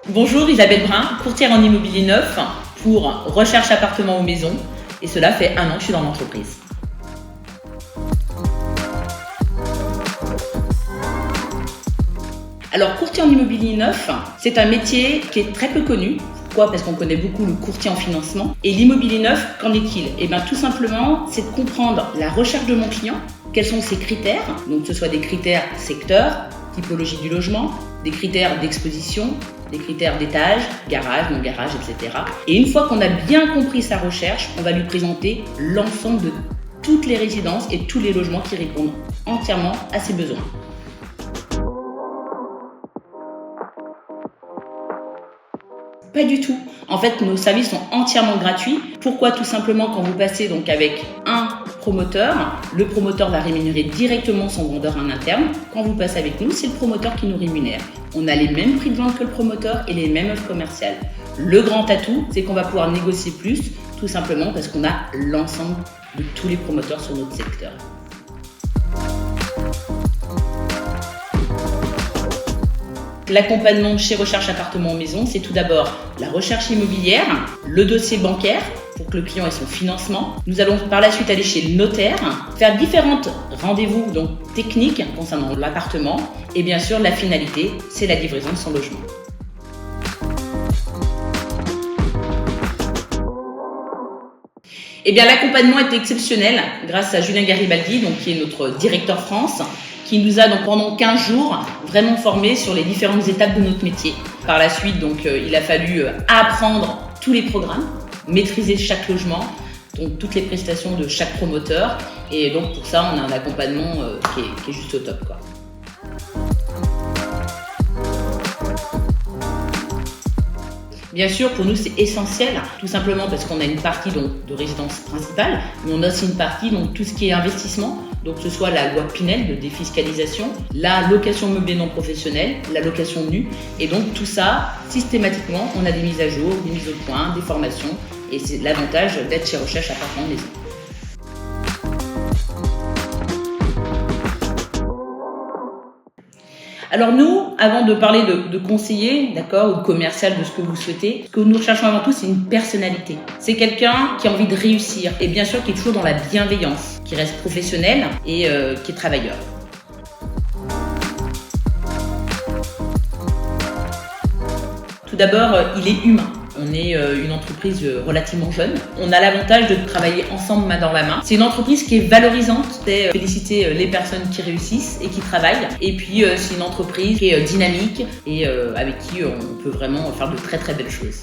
Bonjour, Isabelle Brun, courtière en immobilier neuf pour recherche appartement ou maison. Et cela fait 1 an que je suis dans l'entreprise. Alors, courtier en immobilier neuf, c'est un métier qui est très peu connu. Pourquoi ? Parce qu'on connaît beaucoup le courtier en financement. Et l'immobilier neuf, qu'en est-il ? Eh bien, tout simplement, c'est de comprendre la recherche de mon client, quels sont ses critères, donc que ce soit des critères secteur, typologie du logement, des critères d'exposition, des critères d'étage, garage, non-garage, etc. Et une fois qu'on a bien compris sa recherche, on va lui présenter l'ensemble de toutes les résidences et tous les logements qui répondent entièrement à ses besoins. Pas du tout. En fait, nos services sont entièrement gratuits. Pourquoi ? Tout simplement, quand vous passez donc avec un promoteur, le promoteur va rémunérer directement son vendeur en interne. Quand vous passez avec nous, c'est le promoteur qui nous rémunère. On a les mêmes prix de vente que le promoteur et les mêmes offres commerciales. Le grand atout, c'est qu'on va pouvoir négocier plus, tout simplement parce qu'on a l'ensemble de tous les promoteurs sur notre secteur. L'accompagnement chez Recherche Appartement Maison, c'est tout d'abord la recherche immobilière, le dossier bancaire pour que le client ait son financement. Nous allons par la suite aller chez le notaire, faire différents rendez-vous donc techniques concernant l'appartement et bien sûr la finalité, c'est la livraison de son logement. Eh bien, l'accompagnement est exceptionnel grâce à Julien Garibaldi, donc, qui est notre directeur France, qui nous a donc pendant 15 jours vraiment formés sur les différentes étapes de notre métier. Par la suite, donc, il a fallu apprendre tous les programmes, maîtriser chaque logement, donc toutes les prestations de chaque promoteur. Et donc pour ça, on a un accompagnement qui est juste au top, quoi. Bien sûr, pour nous, c'est essentiel, tout simplement parce qu'on a une partie donc, de résidence principale, mais on a aussi une partie, donc tout ce qui est investissement, donc que ce soit la loi Pinel de défiscalisation, la location meublée non professionnelle, la location nue, et donc tout ça, systématiquement, on a des mises à jour, des mises au point, des formations, et c'est l'avantage d'être chez Recherche Appartement Maison. Alors nous, avant de parler de conseiller, d'accord, ou de commercial, de ce que vous souhaitez, ce que nous recherchons avant tout, c'est une personnalité. C'est quelqu'un qui a envie de réussir et bien sûr qui est toujours dans la bienveillance, qui reste professionnel et qui est travailleur. Tout d'abord, il est humain. On est une entreprise relativement jeune. On a l'avantage de travailler ensemble main dans la main. C'est une entreprise qui est valorisante. C'est féliciter les personnes qui réussissent et qui travaillent. Et puis, c'est une entreprise qui est dynamique et avec qui on peut vraiment faire de très très belles choses.